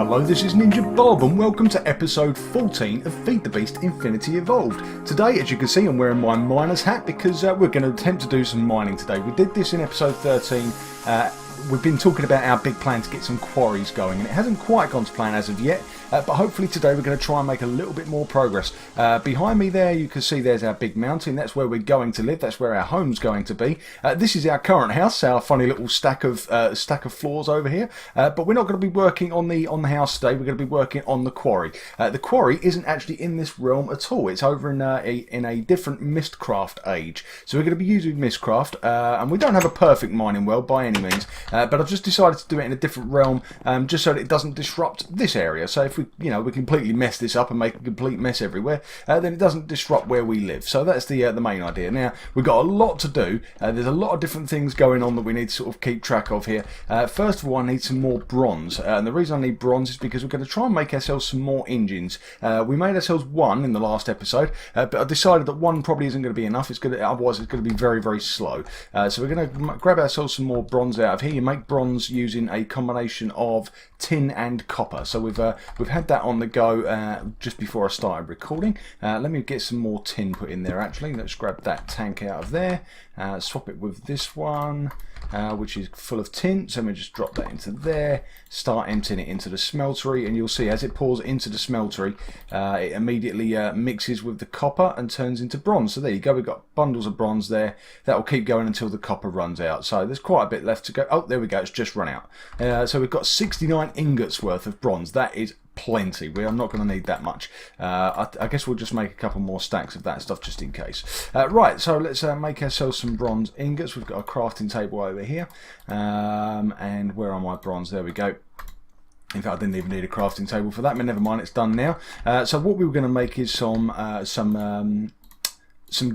Hello, this is NinjaBob and welcome to episode 14 of Feed the Beast Infinity Evolved. Today, as you can see, I'm wearing my miner's hat because we're going to attempt to do some mining today. We did this in episode 13. We've been talking about our big plan to get some quarries going, and it hasn't quite gone to plan as of yet, but hopefully today we're going to try and make a little bit more progress. Behind me there you can see there's our big mountain. That's where we're going to live. That's where our home's going to be. This is our current house, our funny little stack of floors over here, but we're not going to be working on the house today. We're going to be working on the quarry. The quarry isn't actually in this realm at all. It's over in a different Mistcraft age, so we're going to be using Mistcraft, and we don't have a perfect mining world by any means. But I've just decided to do it in a different realm, just so that it doesn't disrupt this area. So if we completely mess this up and make a complete mess everywhere, then it doesn't disrupt where we live. So that's the main idea. Now we've got a lot to do. There's a lot of different things going on that we need to sort of keep track of here. First of all, I need some more bronze, and the reason I need bronze is because we're going to try and make ourselves some more engines. We made ourselves one in the last episode, but I decided that one probably isn't going to be enough. Otherwise it's going to be very, very slow. So we're going to grab ourselves some more bronze out of here. You make bronze using a combination of tin and copper. So we've had that on the go just before I started recording. Let me get some more tin put in there actually. Let's grab that tank out of there, swap it with this one, which is full of tin. So let me just drop that into there, start emptying it into the smeltery, and you'll see as it pours into the smeltery, it immediately mixes with the copper and turns into bronze. So there you go, we've got bundles of bronze there. That will keep going until the copper runs out. So there's quite a bit left to go. Oh, there we go, it's just run out. So we've got 69 ingots worth of bronze. That is plenty. We are not going to need that much. I guess we'll just make a couple more stacks of that stuff just in case. Right, so let's make ourselves some bronze ingots. We've got a crafting table over here, and where are my bronze? There we go. In fact, I didn't even need a crafting table for that, but never mind, it's done now. So what we were going to make is some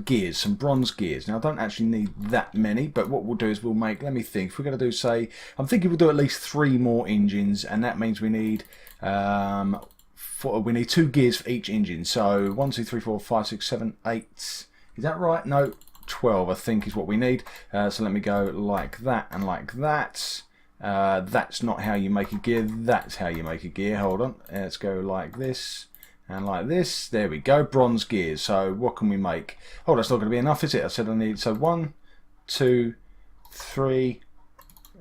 gears, some bronze gears. Now I don't actually need that many, but what we'll do is we'll make, let me think, if we're going to do, say, I'm thinking we'll do at least 3 more engines, and that means we need we need 2 gears for each engine. So 1, 2, 3, 4, 5, 6, 7, 8. Is that right? No, 12 I think is what we need. So let me go like that and like that. That's not how you make a gear. That's how you make a gear. Hold on. Let's go like this. And like this, there we go, bronze gears. So what can we make? Oh, that's not going to be enough, is it? I said I need, so 1, 2, 3.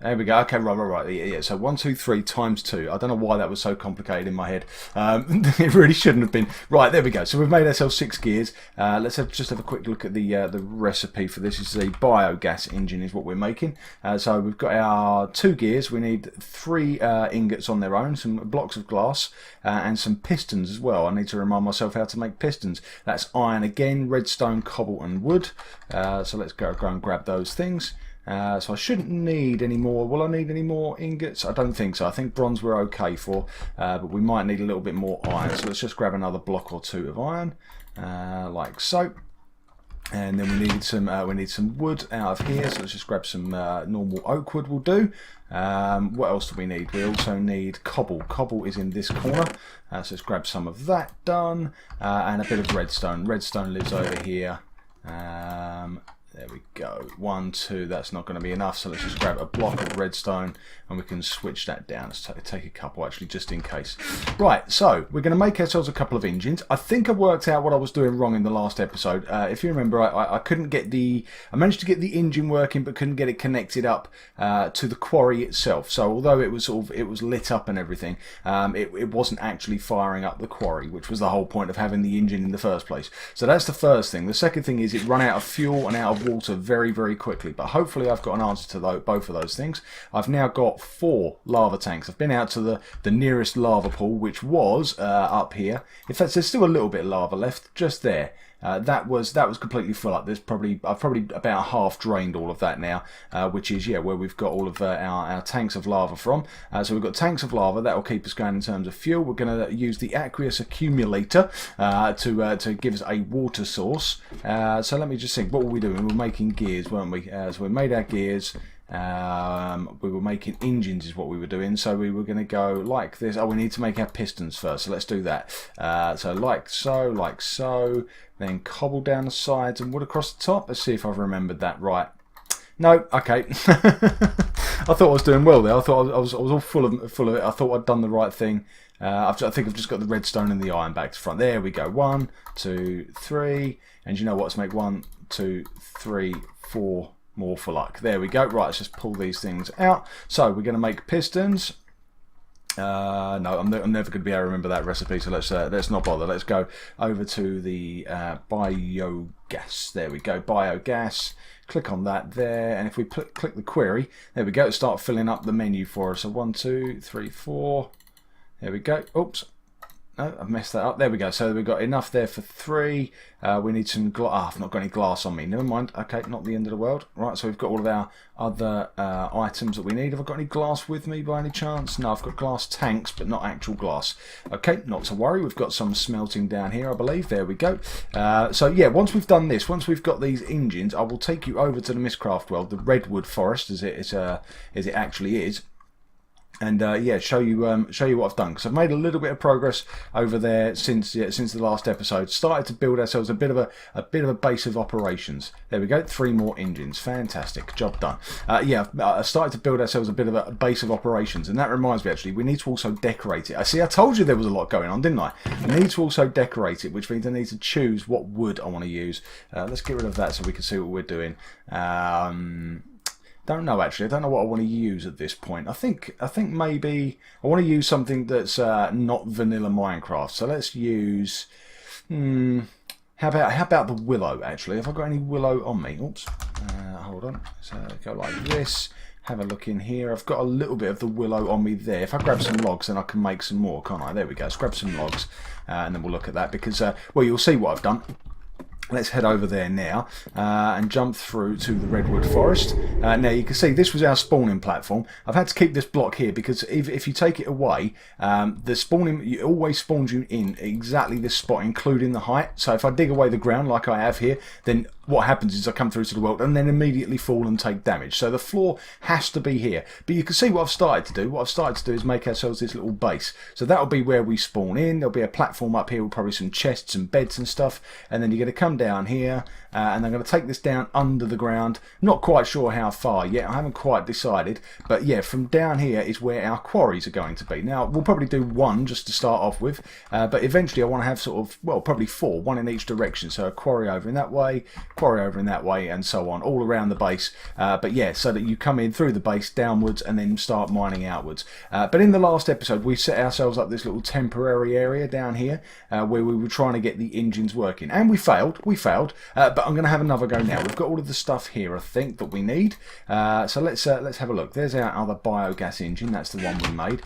There we go. Okay, right. Yeah, so 1, 2, 3 times 2. I don't know why that was so complicated in my head. It really shouldn't have been. Right, there we go. So we've made ourselves 6 gears. Let's just have a quick look at the recipe for this. This is a biogas engine is what we're making. So we've got our 2 gears. We need 3 ingots on their own, some blocks of glass, and some pistons as well. I need to remind myself how to make pistons. That's iron again, redstone, cobble, and wood. So let's go and grab those things. So I shouldn't need any more. Will I need any more ingots? I don't think so. I think bronze we're okay for, but we might need a little bit more iron. So let's just grab another block or 2 of iron, like so. And then we need some wood out of here. So let's just grab some normal oak wood will do. What else do we need? We also need cobble. Cobble is in this corner. So let's grab some of that done, and a bit of redstone. Redstone lives over here. There we go. 1, 2. That's not going to be enough. So let's just grab a block of redstone and we can switch that down. Let's take a couple actually, just in case. Right. So we're going to make ourselves a couple of engines. I think I worked out what I was doing wrong in the last episode. If you remember, I couldn't get I managed to get the engine working, but couldn't get it connected up to the quarry itself. So although it was lit up and everything, it wasn't actually firing up the quarry, which was the whole point of having the engine in the first place. So that's the first thing. The second thing is it ran out of fuel and out of water very, very quickly, but hopefully I've got an answer to both of those things. I've now got 4 lava tanks. I've been out to the nearest lava pool, which was up here. In fact, there's still a little bit of lava left just there. That was completely full up. I've probably about half drained all of that now, which is where we've got all of our tanks of lava from. So we've got tanks of lava that will keep us going in terms of fuel. We're going to use the aqueous accumulator to give us a water source. So let me just think. What were we doing? We were making gears, weren't we? So we made our gears. We were making engines is what we were doing, so we were going to go like this. Oh, we need to make our pistons first, so let's do that. So like so, then cobble down the sides and wood across the top. Let's see if I've remembered that right. No, okay. I thought I was doing well there. I thought I was all full of it. I thought I'd done the right thing. I think I've just got the redstone and the iron back to front. There we go. 1, 2, 3. And you know what? Let's make 1, 2, 3, 4 more for luck. There we go. Right, let's just pull these things out. So we're going to make pistons. No, I'm never going to be able to remember that recipe, so let's not bother. Let's go over to the biogas. There we go, biogas. Click on that there, and if we click the query, there we go. Start filling up the menu for us. So 1, 2, 3, 4. There we go. Oops. No, I've messed that up. There we go. So we've got enough there for 3. We need some glass. I've not got any glass on me. Never mind. Okay, not the end of the world. Right, so we've got all of our other items that we need. Have I got any glass with me by any chance? No, I've got glass tanks, but not actual glass. Okay, not to worry. We've got some smelting down here, I believe. There we go. So yeah, once we've done this, once we've got these engines, I will take you over to the Mistcraft world, the redwood forest, as it actually is. And yeah, show you what I've done, because I've made a little bit of progress over there since the last episode. Started to build ourselves a bit of a base of operations. There we go, 3 more engines, fantastic, job done. Yeah, I started to build ourselves a bit of a base of operations, and that reminds me actually, we need to also decorate it. I told you there was a lot going on, didn't I? We need to also decorate it, which means I need to choose what wood I want to use. Let's get rid of that so we can see what we're doing. Don't know actually. I don't know what I want to use at this point. I think maybe I want to use something that's not vanilla Minecraft. So let's use. How about the willow actually? Have I got any willow on me? Oops. Hold on. So go like this. Have a look in here. I've got a little bit of the willow on me there. If I grab some logs, then I can make some more, can't I? There we go. Let's grab some logs, and then we'll look at that because well, you'll see what I've done. Let's head over there now and jump through to the redwood forest. Now you can see this was our spawning platform. I've had to keep this block here because if you take it away, the spawning, it always spawns you in exactly this spot, including the height. So if I dig away the ground like I have here, then what happens is I come through to the world and then immediately fall and take damage. So the floor has to be here. But you can see what I've started to do. What I've started to do is make ourselves this little base. So that'll be where we spawn in. There'll be a platform up here with probably some chests and beds and stuff. And then you're going to come down here and I'm going to take this down under the ground. Not quite sure how far yet. I haven't quite decided. But yeah, from down here is where our quarries are going to be. Now, we'll probably do 1 just to start off with. But eventually I want to have sort of, well, probably 4. 1 in each direction. So a quarry over in that way, quarry over in that way, and so on, all around the base. But yeah, so that you come in through the base downwards and then start mining outwards. But in the last episode, we set ourselves up this little temporary area down here where we were trying to get the engines working. And we failed. But I'm going to have another go now. We've got all of the stuff here, I think, that we need. So let's have a look. There's our other biogas engine. That's the one we made.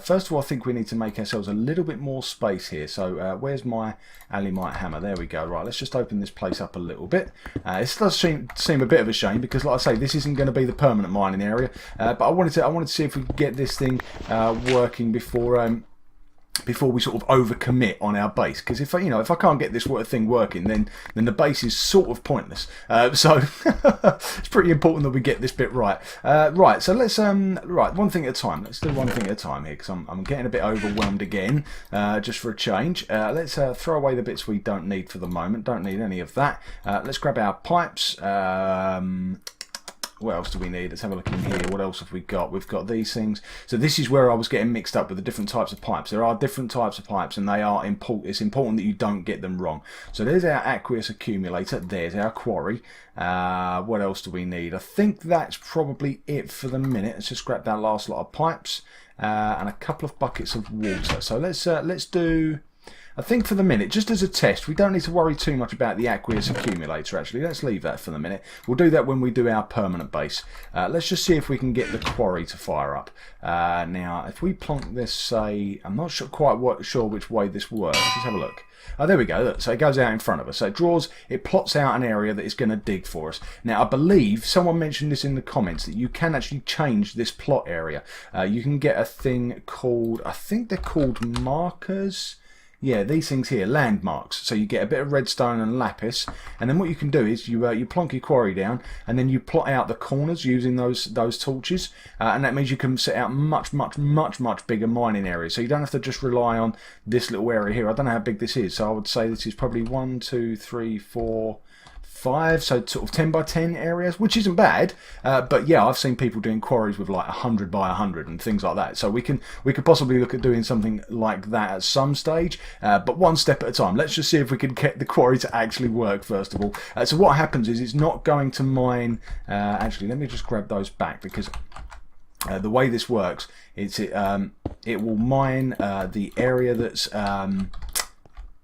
First of all, I think we need to make ourselves a little bit more space here. So where's my alumite hammer? There we go. Right, let's just open this place up a little bit. This does seem a bit of a shame because, like I say, this isn't going to be the permanent mining area. But I wanted to see if we could get this thing working before we sort of overcommit on our base, because if I can't get this thing working, then the base is sort of pointless. So it's pretty important that we get this bit right. Right, so let's right, one thing at a time. Let's do one thing at a time here, because I'm getting a bit overwhelmed again, just for a change. Let's throw away the bits we don't need for the moment. Don't need any of that. Let's grab our pipes. What else do we need? Let's have a look in here. What else have we got? We've got these things. So this is where I was getting mixed up with the different types of pipes. There are different types of pipes, and they are it's important that you don't get them wrong. So there's our aqueous accumulator. There's our quarry. What else do we need? I think that's probably it for the minute. Let's just grab that last lot of pipes and a couple of buckets of water. So let's do. I think for the minute, just as a test, we don't need to worry too much about the aqueous accumulator actually. Let's leave that for the minute. We'll do that when we do our permanent base. Let's just see if we can get the quarry to fire up. Now, if we plonk this, say, I'm not quite sure which way this works. Let's have a look. Oh, there we go. Look, so it goes out in front of us. So it plots out an area that it's going to dig for us. Now, I believe someone mentioned this in the comments that you can actually change this plot area. You can get a thing called, I think they're called markers. Yeah, these things here, landmarks. So you get a bit of redstone and lapis, and then what you can do is you plonk your quarry down, and then you plot out the corners using those torches, and that means you can set out much bigger mining areas. So you don't have to just rely on this little area here. I don't know how big this is, so I would say this is probably 1, 2, 3, 4, 5, so sort of 10 by 10 areas, which isn't bad. But yeah, I've seen people doing quarries with like 100 by 100 and things like that. So we could possibly look at doing something like that at some stage, but one step at a time. Let's just see if we can get the quarry to actually work first of all. So what happens is it's not going to mine. Actually, let me just grab those back, because the way this works is it will mine the area that's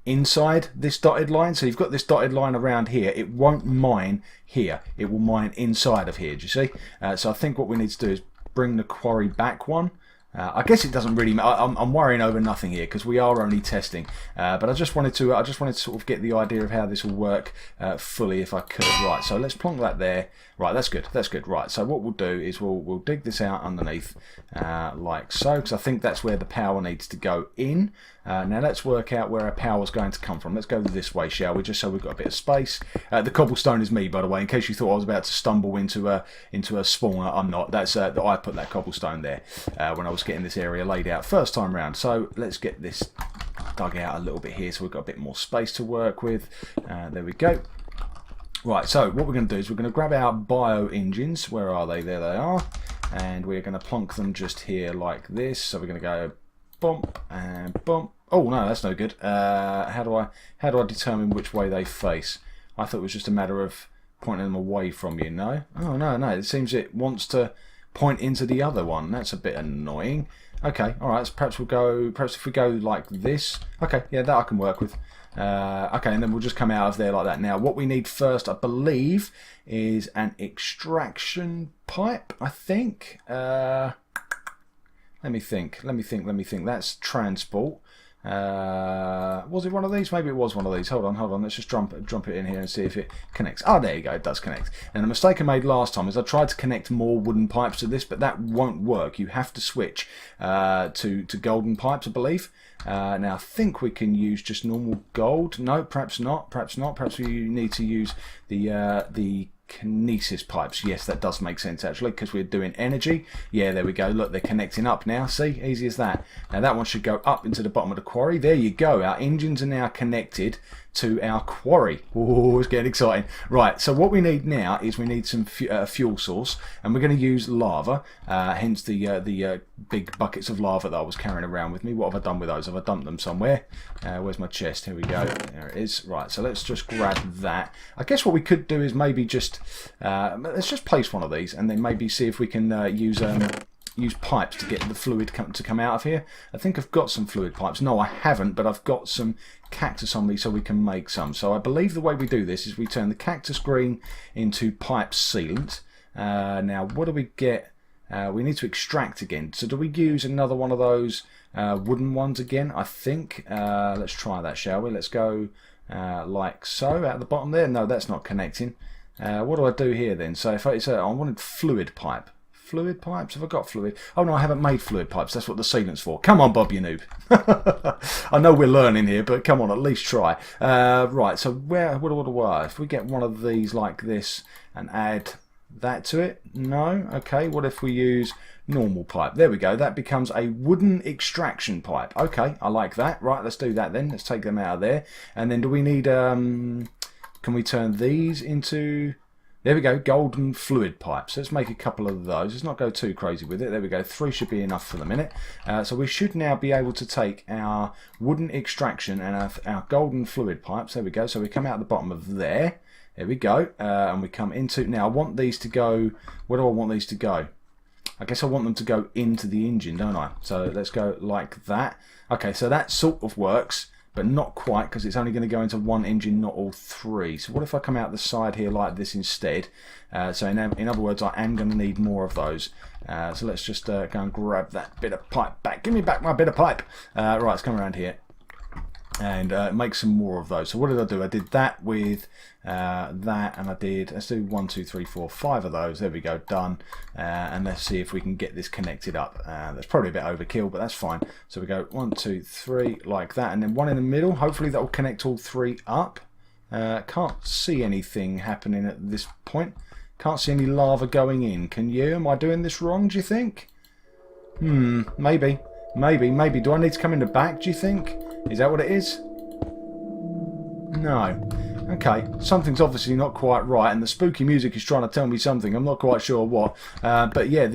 inside this dotted line. So you've got this dotted line around here. It won't mine here. It will mine inside of here. Do you see? So I think what we need to do is bring the quarry back one. I guess it doesn't really matter. I'm worrying over nothing here because we are only testing. But I just wanted to sort of get the idea of how this will work fully if I could. Right. So let's plonk that there. Right. That's good. That's good. Right. So what we'll do is we'll dig this out underneath like so, because I think that's where the power needs to go in. Now let's work out where our power is going to come from. Let's go this way, shall we? Just so we've got a bit of space. The cobblestone is me, by the way, in case you thought I was about to stumble into a spawn. I'm not. That's I put that cobblestone there when I was getting this area laid out first time round. So let's get this dug out a little bit here, so we've got a bit more space to work with. There we go. Right, so what we're going to do is we're going to grab our bio engines. Where are they? There they are. And we're going to plonk them just here like this. So we're going to go bump and bump. Oh no, that's no good. How do I determine which way they face? I thought it was just a matter of pointing them away from you. No? Oh no, no. It seems it wants to point into the other one. That's a bit annoying. Okay, all right. So perhaps if we go like this. Okay, yeah, that I can work with. Okay, and then we'll just come out of there like that. Now, what we need first, I believe, is an extraction pipe. I think. Let me think. That's transport. Was it one of these? Maybe it was one of these. Hold on. Let's just jump it in here and see if it connects. Oh, there you go. It does connect. And the mistake I made last time is I tried to connect more wooden pipes to this, but that won't work. You have to switch to golden pipes, I believe. Now, I think we can use just normal gold. No, perhaps not. Perhaps we need to use the kinesis pipes. Yes, that does make sense actually, because we're doing energy. Yeah, there we go. Look, they're connecting up now. See, easy as that. Now that one should go up into the bottom of the quarry. There you go. Our engines are now connected to our quarry. Oh, it's getting exciting. Right, so what we need now is we need some fuel source, and we're going to use lava, hence the big buckets of lava that I was carrying around with me. What have I done with those? Have I dumped them somewhere? Where's my chest? Here we go. There it is. Right, so let's just grab that. I guess what we could do is maybe just let's just place one of these, and then maybe see if we can use pipes to get the fluid to come out of here. I think I've got some fluid pipes. No, I haven't, but I've got some cactus on me so we can make some. So I believe the way we do this is we turn the cactus green into pipe sealant. Now, what do we get? We need to extract again. So do we use another one of those wooden ones again? I think. Let's try that, shall we? Let's go like so out the bottom there. No, that's not connecting. What do I do here then? So if I wanted fluid pipe. Fluid pipes? Have I got fluid? Oh no, I haven't made fluid pipes. That's what the sealant's for. Come on, Bob, you noob. I know we're learning here, but come on, at least try. Right, so if we get one of these like this and add that to it? No? Okay, what if we use normal pipe? There we go. That becomes a wooden extraction pipe. Okay, I like that. Right, let's do that then. Let's take them out of there. And then do we need... can we turn these into... There we go, golden fluid pipes. Let's make a couple of those. Let's not go too crazy with it. There we go, 3 should be enough for the minute. So we should now be able to take our wooden extraction and our golden fluid pipes. There we go. So we come out the bottom of there. There we go. And we come into... Now I want these to go... Where do I want these to go? I guess I want them to go into the engine, don't I? So let's go like that. Okay, so that sort of works, but not quite, because it's only going to go into one engine, not all 3. So what if I come out the side here like this instead? So in other words, I am going to need more of those. So let's just go and grab that bit of pipe back. Give me back my bit of pipe. Right, let's come around here and make some more of those. So what did I do? I did that with that, and I did, let's do 1, 2, 3, 4, 5 of those. There we go, done. And let's see if we can get this connected up. That's probably a bit overkill, but that's fine. So we go 1, 2, 3 like that, and then one in the middle. Hopefully that will connect all 3 up. Can't see anything happening at this point. Can't see any lava going in. Can you? Am I doing this wrong, do you think? Maybe. Maybe. Do I need to come in the back, do you think? Is that what it is? No. Okay, something's obviously not quite right, and the spooky music is trying to tell me something. I'm not quite sure what, but yeah,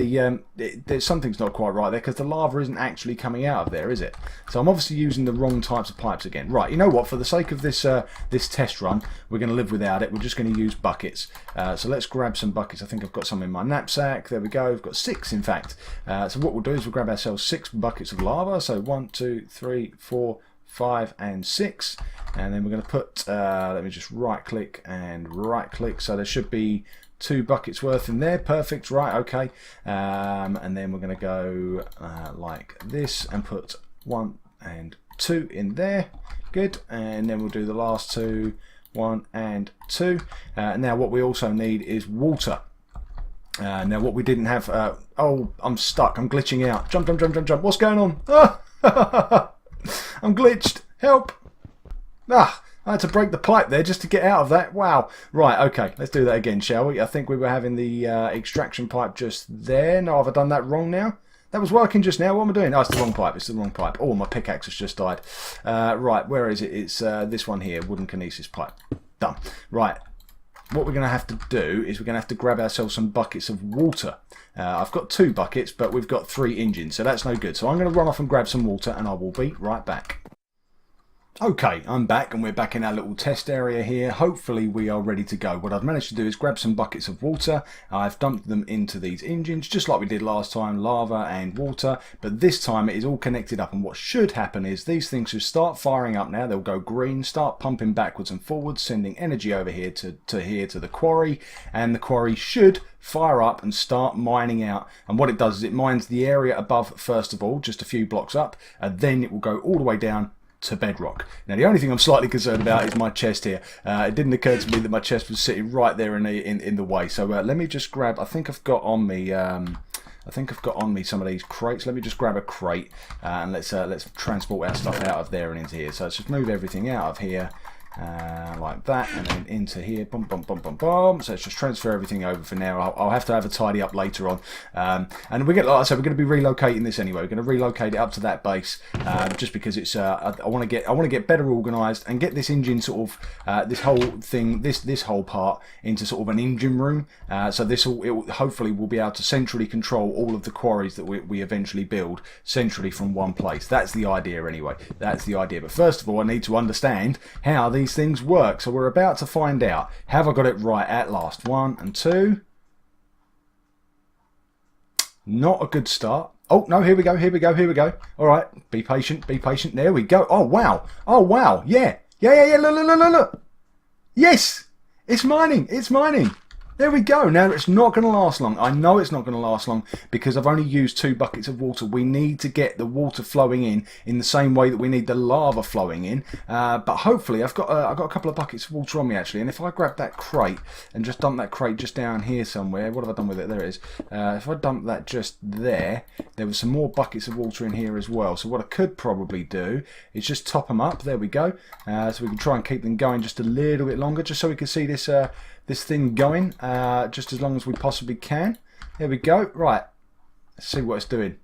there's something's not quite right there because the lava isn't actually coming out of there, is it? So I'm obviously using the wrong types of pipes again. Right, you know what? For the sake of this this test run, we're going to live without it. We're just going to use buckets. So let's grab some buckets. I think I've got some in my knapsack. There we go. I've got 6, in fact. So what we'll do is we'll grab ourselves 6 buckets of lava. So 1, 2, 3, 4, 5 and 6, and then we're going to put let me just right click and right click, so there should be 2 buckets worth in there. Perfect. Right, okay, and then we're going to go like this and put 1 and 2 in there. Good. And then we'll do the last 2, 1 and 2. Now what we also need is water. Now what we didn't have, oh, I'm stuck, I'm glitching out. Jump, jump, jump, jump, jump. What's going on? Ah! I'm glitched. Help! Ah, I had to break the pipe there just to get out of that. Wow. Right, okay. Let's do that again, shall we? I think we were having the extraction pipe just there. No, have I done that wrong now? That was working just now. What am I doing? Oh, it's the wrong pipe. It's the wrong pipe. Oh, my pickaxe has just died. Right, where is it? It's this one here. Wooden kinesis pipe. Done. Right. What we're going to have to do is we're going to have to grab ourselves some buckets of water. I've got 2 buckets, but we've got 3 engines, so that's no good. So I'm going to run off and grab some water, and I will be right back. Okay, I'm back, and we're back in our little test area here. Hopefully we are ready to go. What I've managed to do is grab some buckets of water. I've dumped them into these engines, just like we did last time, lava and water, but this time it is all connected up, and what should happen is these things should start firing up now. They'll go green, start pumping backwards and forwards, sending energy over here to the quarry, and the quarry should fire up and start mining out. And what it does is it mines the area above first of all, just a few blocks up, and then it will go all the way down to bedrock. Now the only thing I'm slightly concerned about is my chest here. It didn't occur to me that my chest was sitting right there in the way. So let me just grab, I think I've got on me some of these crates. Let me just grab a crate and let's transport our stuff out of there and into here. So let's just move everything out of here. Like that, and then into here, boom, boom, boom, boom, boom. So let's just transfer everything over for now. I'll have to have a tidy up later on, and like I said, we're going to be relocating this anyway. We're going to relocate it up to that base, just because it's I want to get better organised and get this engine sort of this whole thing, this whole part into sort of an engine room. So hopefully we'll be able to centrally control all of the quarries that we eventually build centrally from one place. That's the idea anyway. That's the idea. But first of all, I need to understand how these things work. So we're about to find out. Have I got it right at last? 1 and 2. Not a good start. Oh no, here we go, here we go, here we go. Alright, be patient, be patient. There we go. Oh wow. Oh wow. Yeah. Yeah. Look, look, look, look, look. Yes! It's mining, it's mining. There we go. Now it's not going to last long. I know it's not going to last long because I've only used 2 buckets of water. We need to get the water flowing in the same way that we need the lava flowing in. But hopefully I've got a couple of buckets of water on me actually. And if I grab that crate and just dump that crate just down here somewhere, what have I done with it? There it is. If I dump that just there was some more buckets of water in here as well. So what I could probably do is just top them up. There we go. So we can try and keep them going just a little bit longer, just so we can see this thing going just as long as we possibly can. There we go. Right, let's see what it's doing.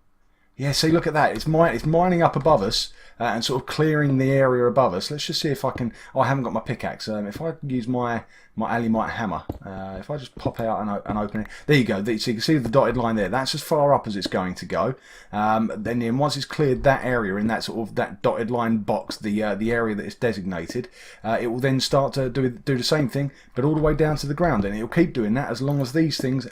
Yeah, see, look at that. It's mining up above us and sort of clearing the area above us. Let's just see if I can. Oh, I haven't got my pickaxe. If I use my Alimite hammer, if I just pop out and open it, there you go. So you can see the dotted line there. That's as far up as it's going to go. Then once it's cleared that area in that sort of that dotted line box, the area that is designated, it will then start to do the same thing, but all the way down to the ground, and it will keep doing that as long as these things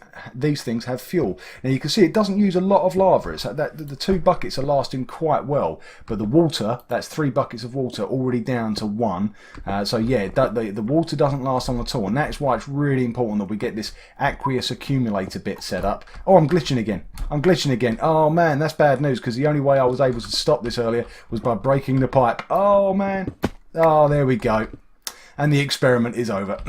have fuel. Now you can see it doesn't use a lot of lava. It's that the 2 buckets are lasting quite well, but the water, that's 3 buckets of water already down to 1. So yeah, the water doesn't last long at all, and that's why it's really important that we get this aqueous accumulator bit set up. Oh, I'm glitching again. I'm glitching again. Oh man, that's bad news, because the only way I was able to stop this earlier was by breaking the pipe. Oh man. Oh, there we go. And the experiment is over.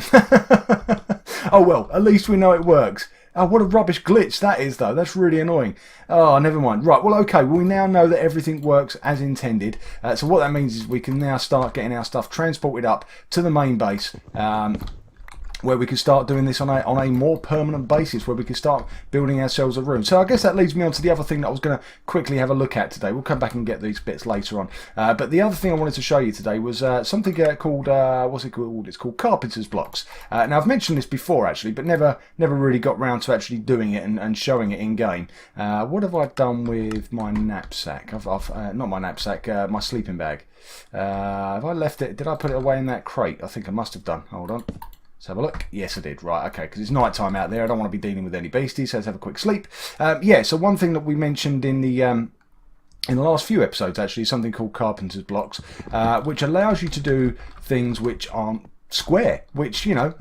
Oh well, at least we know it works. Oh, what a rubbish glitch that is, though. That's really annoying. Oh, never mind. Right, well, okay. Well, we now know that everything works as intended. So what that means is we can now start getting our stuff transported up to the main base. where we can start doing this on a more permanent basis, where we can start building ourselves a room. So I guess that leads me on to the other thing that I was going to quickly have a look at today. We'll come back and get these bits later on. But the other thing I wanted to show you today was something called, what's it called? It's called carpenter's blocks. Now I've mentioned this before actually, but never really got round to actually doing it and showing it in game. What have I done with my knapsack? Not my knapsack, my sleeping bag. Have I left it? Did I put it away in that crate? I think I must have done. Hold on. Let's have a look. Yes, I did. Right, okay, because it's night time out there. I don't want to be dealing with any beasties, so let's have a quick sleep. Yeah, so one thing that we mentioned in the last few episodes, actually, is something called carpenter's blocks, which allows you to do things which aren't square, which, you know,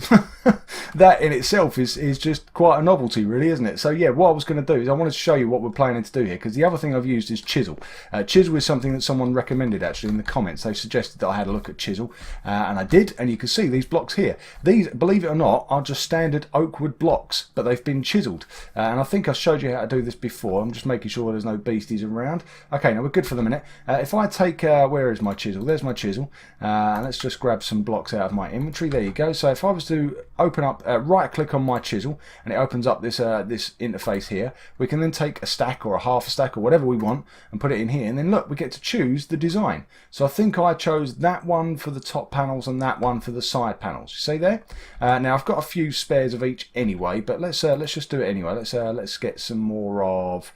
that in itself is just quite a novelty, really, isn't it? So yeah, what I was going to do is I wanted to show you what we're planning to do here, because the other thing I've used is chisel. Chisel is something that someone recommended actually in the comments. They suggested that I had a look at chisel, and I did, and you can see these blocks here. These, believe it or not, are just standard oak wood blocks, but they've been chiseled, and I think I showed you how to do this before. I'm just making sure there's no beasties around. Okay, now we're good for the minute. If I take, where is my chisel? There's my chisel, and let's just grab some blocks out of my inventory. There you go. So if I was to open up, right click on my chisel, and it opens up this this interface here, we can then take a stack or a half a stack or whatever we want and put it in here, and then look, we get to choose the design. So I think I chose that one for the top panels and that one for the side panels. You see there? Now I've got a few spares of each anyway, but let's just do it anyway. Let's get some more of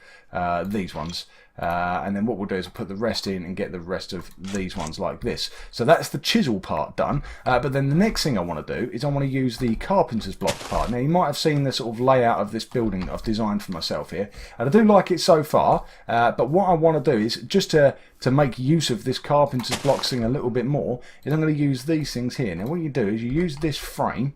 these ones. And then what we'll do is we'll put the rest in and get the rest of these ones like this. So that's the chisel part done. But then the next thing I want to do is I want to use the carpenter's block part. Now you might have seen the sort of layout of this building that I've designed for myself here, and I do like it so far. But what I want to do is just to make use of this carpenter's blocks thing a little bit more, is I'm going to use these things here. Now what you do is you use this frame.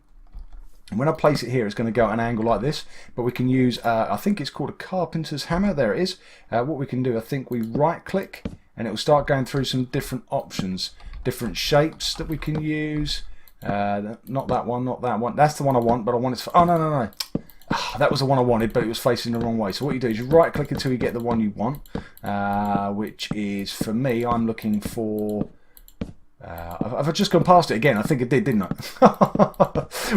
And when I place it here, it's going to go at an angle like this, but we can use, I think it's called a carpenter's hammer. There it is. What we can do, I think we right click, and it will start going through some different options, different shapes that we can use. Not that one, not that one. That's the one I want, but I want it for, oh no. Oh, that was the one I wanted, but it was facing the wrong way. So what you do is you right click until you get the one you want, which is, for me, I'm looking for... Have I just gone past it again? I think I did, didn't I?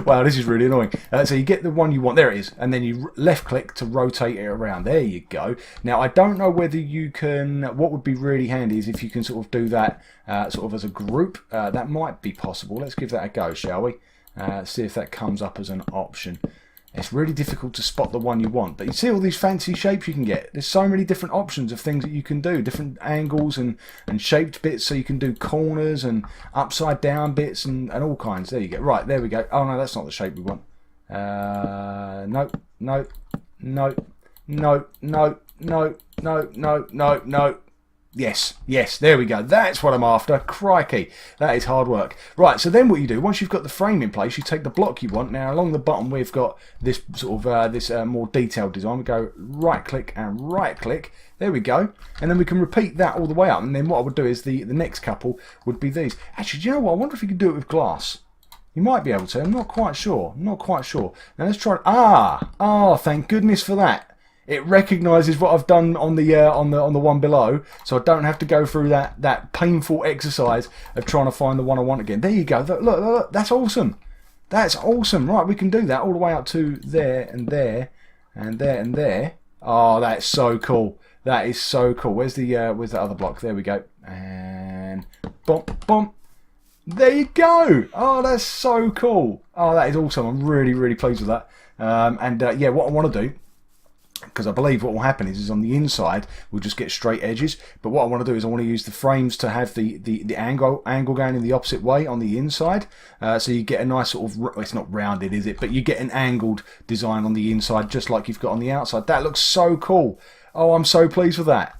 Wow, this is really annoying. So you get the one you want, there it is, and then you left click to rotate it around. There you go. Now I don't know whether you can, what would be really handy is if you can sort of do that sort of as a group. That might be possible. Let's give that a go, shall we? See if that comes up as an option. It's really difficult to spot the one you want, but you see all these fancy shapes you can get. There's so many different options of things that you can do, different angles and shaped bits, so you can do corners and upside down bits and all kinds. There you go. Right, there we go. Oh no, that's not the shape we want. No. Yes, there we go. That's what I'm after. Crikey, that is hard work. Right, so then what you do, once you've got the frame in place, you take the block you want. Now, along the bottom, we've got this sort of more detailed design. We go right click and right click. There we go. And then we can repeat that all the way up. And then what I would do is the next couple would be these. Actually, do you know what? I wonder if you could do it with glass. You might be able to. I'm not quite sure. Now let's try. Ah, thank goodness for that. It recognises what I've done on the one below, so I don't have to go through that painful exercise of trying to find the one I want again. There you go. Look, that's awesome. That's awesome. Right, we can do that all the way up to there and there and there and there. Oh, that's so cool. That is so cool. Where's the other block? There we go. And boom. There you go. Oh, that's so cool. Oh, that is awesome. I'm really pleased with that. Yeah, what I want to do, because I believe what will happen is on the inside we'll just get straight edges, but what I want to do is I want to use the frames to have the angle going in the opposite way on the inside, so you get a nice sort of, it's not rounded, is it, but you get an angled design on the inside just like you've got on the outside. That looks so cool. Oh, I'm so pleased with that.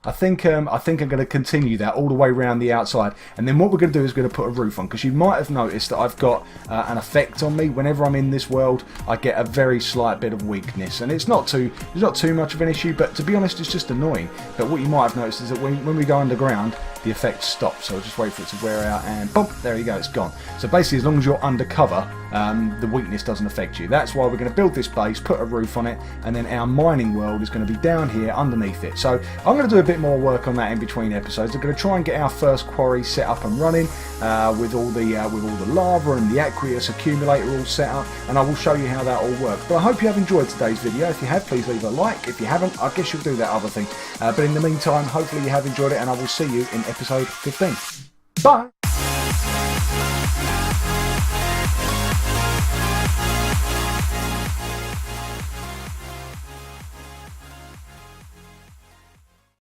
I think I'm going to continue that all the way around the outside, and then what we're going to do is going to put a roof on, because you might have noticed that I've got an effect on me. Whenever I'm in this world, I get a very slight bit of weakness, and it's not too much of an issue, but to be honest, it's just annoying. But what you might have noticed is that when we go underground, the effect stops. So I'll just wait for it to wear out, and boom, there you go, it's gone. So basically, as long as you're undercover, the weakness doesn't affect you. That's why we're going to build this base, put a roof on it, and then our mining world is going to be down here underneath it. So I'm going to do a bit bit more work on that in between episodes. I'm going to try and get our first quarry set up and running with all the lava and the aqueous accumulator all set up, and I will show you how that all works. But I hope you have enjoyed today's video. If you have, please leave a like. If you haven't, I guess you'll do that other thing. But in the meantime, hopefully you have enjoyed it, and I will see you in episode 15. Bye!